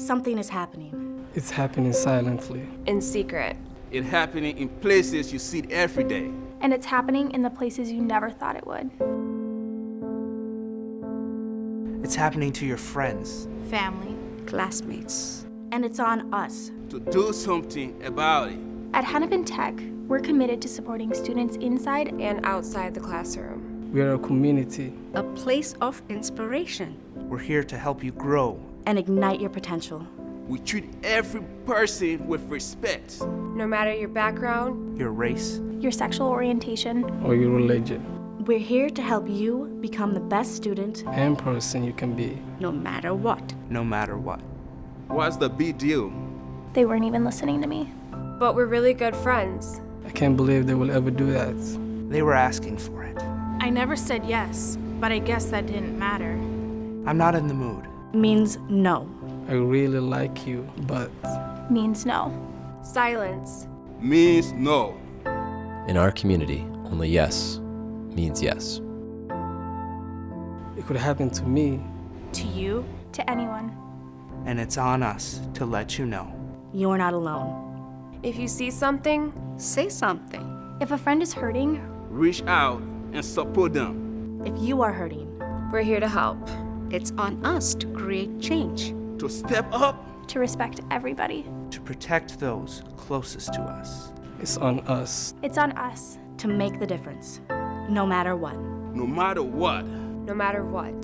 something is happening. It's happening silently. In secret. It's happening in places you see every day. And it's happening in the places you never thought it would. It's happening to your friends, family, classmates. And it's on us to do something about it. At Hennepin Tech, we're committed to supporting students inside and outside the classroom. We are a community. A place of inspiration. We're here to help you grow and ignite your potential. We treat every person with respect. No matter your background, your race, your sexual orientation, or your religion. We're here to help you become the best student and person you can be. No matter what. No matter what. What's the big deal? They weren't even listening to me. But we're really good friends. I can't believe they will ever do that. They were asking for it. I never said yes, but I guess that didn't matter. I'm not in the mood. Means no. I really like you, but... means no. Silence. Means no. In our community, only yes means yes. It could happen to me. To you. To anyone. And it's on us to let you know. You're not alone. If you see something, say something. If a friend is hurting, reach out and support them. If you are hurting, we're here to help. It's on us to create change. To step up. To respect everybody. To protect those closest to us. It's on us. It's on us. To make the difference. No matter what. No matter what. No matter what.